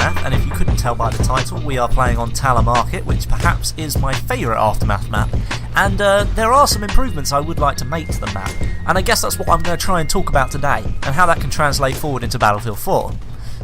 Aftermath, and if you couldn't tell by the title, we are playing on Tala Market, which perhaps is my favourite Aftermath map, and there are some improvements I would like to make to the map, and I guess that's what I'm going to try and talk about today, and how that can translate forward into Battlefield 4.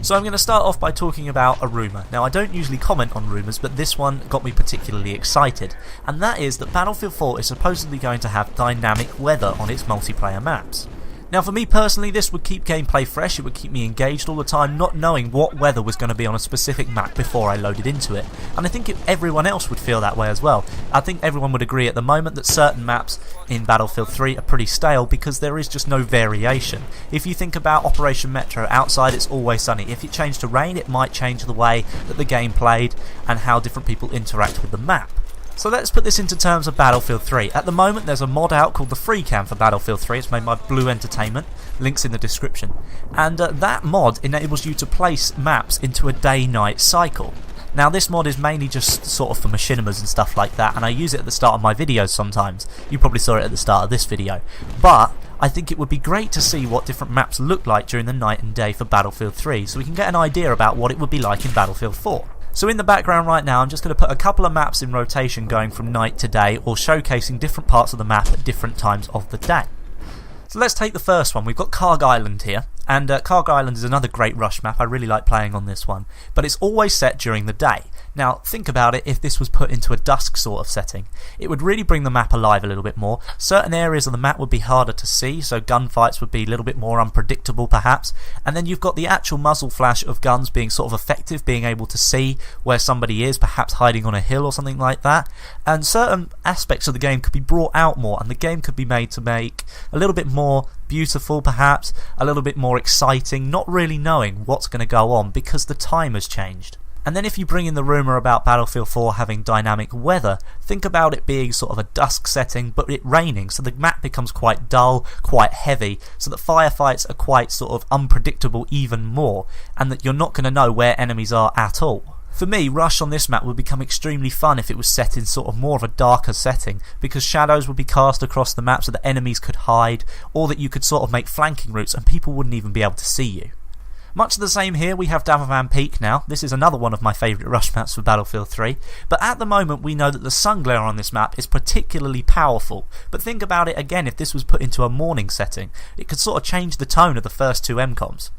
So I'm going to start off by talking about a rumour. Now, I don't usually comment on rumours, but this one got me particularly excited, and that is that Battlefield 4 is supposedly going to have dynamic weather on its multiplayer maps. Now, for me personally, this would keep gameplay fresh, it would keep me engaged all the time, not knowing what weather was going to be on a specific map before I loaded into it. And I think everyone else would feel that way as well. I think everyone would agree at the moment that certain maps in Battlefield 3 are pretty stale because there is just no variation. If you think about Operation Metro, outside it's always sunny. If it changed to rain, it might change the way that the game played and how different people interact with the map. So let's put this into terms of Battlefield 3. At the moment there's a mod out called the Free Cam for Battlefield 3. It's made by Blue Entertainment. Links in the description. And that mod enables you to place maps into a day-night cycle. Now this mod is mainly just sort of for machinimas and stuff like that, and I use it at the start of my videos sometimes. You probably saw it at the start of this video. But I think it would be great to see what different maps look like during the night and day for Battlefield 3, so we can get an idea about what it would be like in Battlefield 4. So in the background right now I'm just going to put a couple of maps in rotation going from night to day, or showcasing different parts of the map at different times of the day. So let's take the first one. We've got Carg Island here, and Carg Island is another great rush map. I really like playing on this one, but it's always set during the day. Now think about it, if this was put into a dusk sort of setting, it would really bring the map alive a little bit more. Certain areas of the map would be harder to see, so gunfights would be a little bit more unpredictable perhaps, and then you've got the actual muzzle flash of guns being sort of effective, being able to see where somebody is, perhaps hiding on a hill or something like that, and certain aspects of the game could be brought out more, and the game could be made to make a little bit more beautiful perhaps, a little bit more exciting, not really knowing what's going to go on because the time has changed. And then if you bring in the rumour about Battlefield 4 having dynamic weather, think about it being sort of a dusk setting but it raining, so the map becomes quite dull, quite heavy, so that firefights are quite sort of unpredictable even more, and that you're not going to know where enemies are at all. For me, Rush on this map would become extremely fun if it was set in sort of more of a darker setting, because shadows would be cast across the map so that enemies could hide, or that you could sort of make flanking routes and people wouldn't even be able to see you. Much the same here, we have Davavan Peak now. This is another one of my favourite rush maps for Battlefield 3, but at the moment we know that the sun glare on this map is particularly powerful. But think about it again, if this was put into a morning setting, it could sort of change the tone of the first two MCOMs.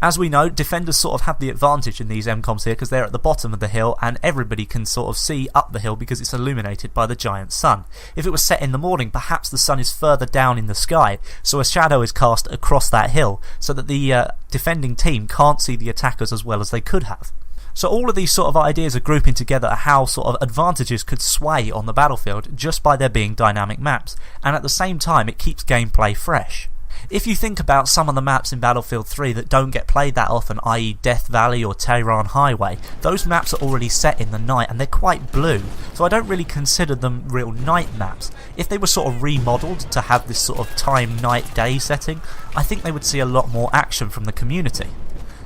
As we know, defenders sort of have the advantage in these MCOMs here because they're at the bottom of the hill and everybody can sort of see up the hill because it's illuminated by the giant sun. If it was set in the morning, perhaps the sun is further down in the sky, so a shadow is cast across that hill so that the defending team can't see the attackers as well as they could have. So all of these sort of ideas are grouping together how sort of advantages could sway on the battlefield just by there being dynamic maps, and at the same time it keeps gameplay fresh. If you think about some of the maps in Battlefield 3 that don't get played that often, i.e. Death Valley or Tehran Highway, those maps are already set in the night and they're quite blue, so I don't really consider them real night maps. If they were sort of remodelled to have this sort of time night day setting, I think they would see a lot more action from the community.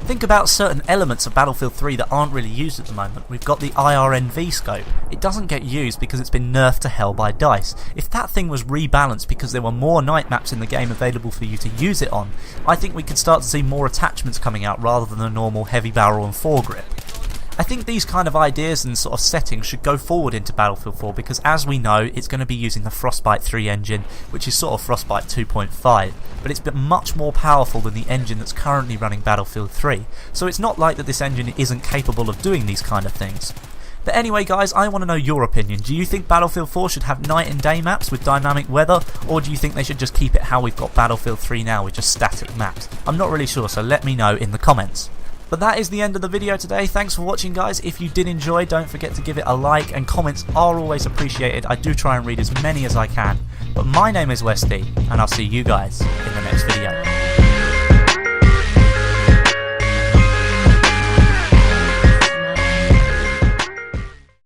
Think about certain elements of Battlefield 3 that aren't really used at the moment. We've got the IRNV scope. It doesn't get used because it's been nerfed to hell by DICE. If that thing was rebalanced because there were more night maps in the game available for you to use it on, I think we could start to see more attachments coming out rather than the normal heavy barrel and foregrip. I think these kind of ideas and sort of settings should go forward into Battlefield 4 because, as we know, it's going to be using the Frostbite 3 engine, which is sort of Frostbite 2.5, but it's been much more powerful than the engine that's currently running Battlefield 3, so it's not like that this engine isn't capable of doing these kind of things. But anyway guys, I want to know your opinion. Do you think Battlefield 4 should have night and day maps with dynamic weather, or do you think they should just keep it how we've got Battlefield 3 now with just static maps? I'm not really sure, so let me know in the comments. But that is the end of the video today. Thanks for watching guys. If you did enjoy, don't forget to give it a like, and comments are always appreciated. I do try and read as many as I can. But my name is Westie, and I'll see you guys in the next video.